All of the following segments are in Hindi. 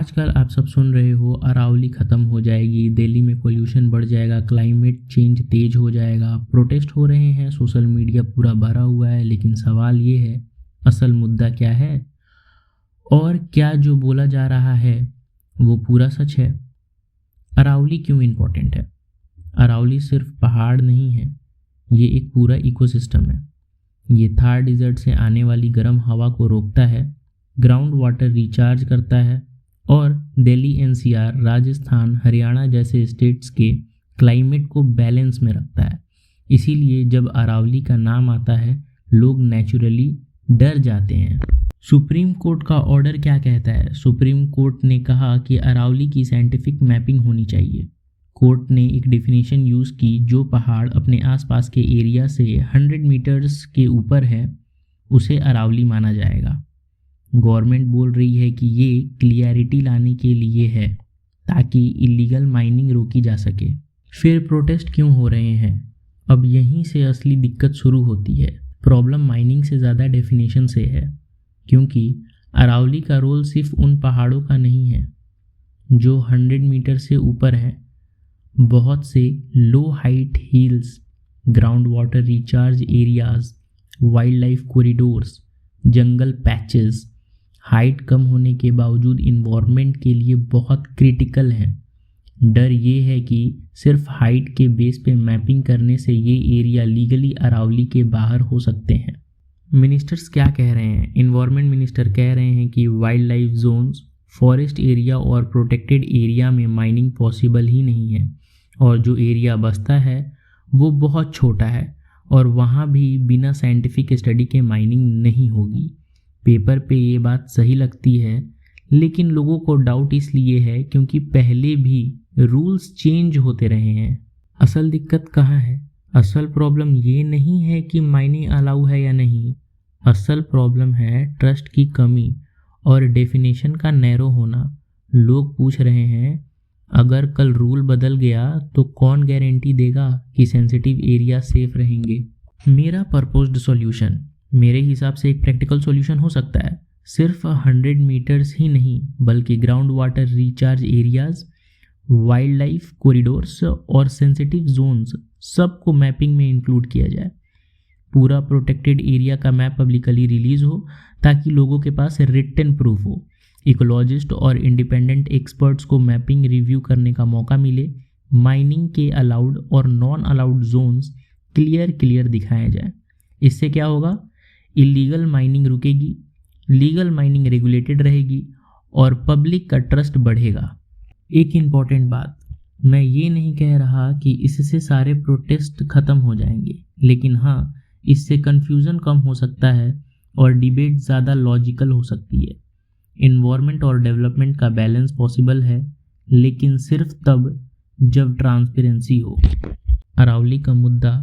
आजकल आप सब सुन रहे हो अरावली ख़त्म हो जाएगी, दिल्ली में पोल्यूशन बढ़ जाएगा, क्लाइमेट चेंज तेज हो जाएगा, प्रोटेस्ट हो रहे हैं, सोशल मीडिया पूरा भरा हुआ है। लेकिन सवाल ये है, असल मुद्दा क्या है और क्या जो बोला जा रहा है वो पूरा सच है? अरावली क्यों इम्पोर्टेंट है? अरावली सिर्फ पहाड़ नहीं है, ये एक पूरा इकोसिस्टम है। ये थार डिज़र्ट से आने वाली गर्म हवा को रोकता है, ग्राउंड वाटर रिचार्ज करता है और दिल्ली एनसीआर, राजस्थान, हरियाणा जैसे स्टेट्स के क्लाइमेट को बैलेंस में रखता है। इसीलिए जब अरावली का नाम आता है लोग नेचुरली डर जाते हैं। सुप्रीम कोर्ट का ऑर्डर क्या कहता है? सुप्रीम कोर्ट ने कहा कि अरावली की साइंटिफिक मैपिंग होनी चाहिए। कोर्ट ने एक डेफिनेशन यूज़ की, जो पहाड़ अपने आसपास के एरिया से 100 मीटर्स के ऊपर है उसे अरावली माना जाएगा। गवर्नमेंट बोल रही है कि ये क्लियरिटी लाने के लिए है ताकि इलीगल माइनिंग रोकी जा सके। फिर प्रोटेस्ट क्यों हो रहे हैं? अब यहीं से असली दिक्कत शुरू होती है। प्रॉब्लम माइनिंग से ज़्यादा डेफिनेशन से है, क्योंकि अरावली का रोल सिर्फ उन पहाड़ों का नहीं है जो 100 मीटर से ऊपर हैं। बहुत से low height hills, ground water recharge areas, wildlife corridors, jungle patches height कम होने के बावजूद इन्वायरमेंट के लिए बहुत क्रिटिकल हैं। डर ये है कि सिर्फ हाइट के बेस पे मैपिंग करने से ये एरिया लीगली अरावली के बाहर हो सकते हैं। मिनिस्टर्स क्या कह रहे हैं? इन्वायरमेंट मिनिस्टर कह रहे हैं कि wildlife zones, forest area और प्रोटेक्टेड एरिया में माइनिंग पॉसिबल ही नहीं है, और जो एरिया बचता है वो बहुत छोटा है और वहाँ भी बिना साइंटिफिक स्टडी के माइनिंग नहीं होगी। पेपर पे ये बात सही लगती है, लेकिन लोगों को डाउट इसलिए है क्योंकि पहले भी रूल्स चेंज होते रहे हैं। असल दिक्कत कहाँ है? असल प्रॉब्लम ये नहीं है कि माइनिंग अलाउ है या नहीं। असल प्रॉब्लम है ट्रस्ट की कमी और डेफिनेशन का नैरो होना। लोग पूछ रहे हैं, अगर कल रूल बदल गया तो कौन गारंटी देगा कि सेंसिटिव एरिया सेफ रहेंगे? मेरा प्रपोज्ड सॉल्यूशन मेरे हिसाब से एक प्रैक्टिकल सॉल्यूशन हो सकता है। सिर्फ 100 मीटर्स ही नहीं बल्कि ground water recharge areas, wildlife corridors और सेंसिटिव जोन्स सबको मैपिंग में इंक्लूड किया जाए। पूरा प्रोटेक्टेड एरिया का मैप पब्लिकली रिलीज हो ताकि लोगों के पास रिटन प्रूफ हो। इकोलॉजिस्ट और इंडिपेंडेंट एक्सपर्ट्स को मैपिंग रिव्यू करने का मौका मिले। माइनिंग के अलाउड और नॉन अलाउड जोन्स क्लियर दिखाया जाए। इससे क्या होगा? इलीगल माइनिंग रुकेगी, लीगल माइनिंग रेगुलेटेड रहेगी और पब्लिक का ट्रस्ट बढ़ेगा। एक इम्पॉर्टेंट बात, मैं ये नहीं कह रहा कि इससे सारे प्रोटेस्ट ख़त्म हो जाएंगे, लेकिन हाँ, इससे कन्फ्यूज़न कम हो सकता है और डिबेट ज़्यादा लॉजिकल हो सकती है। इन्वायरमेंट और डेवलपमेंट का बैलेंस पॉसिबल है, लेकिन सिर्फ तब जब ट्रांसपेरेंसी हो। अरावली का मुद्दा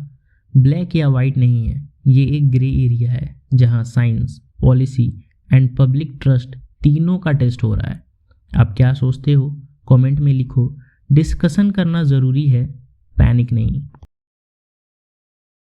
ब्लैक या वाइट नहीं है, ये एक ग्रे एरिया है जहां science, policy and public trust तीनों का टेस्ट हो रहा है। आप क्या सोचते हो? कमेंट में लिखो। डिस्कशन करना ज़रूरी है, पैनिक नहीं।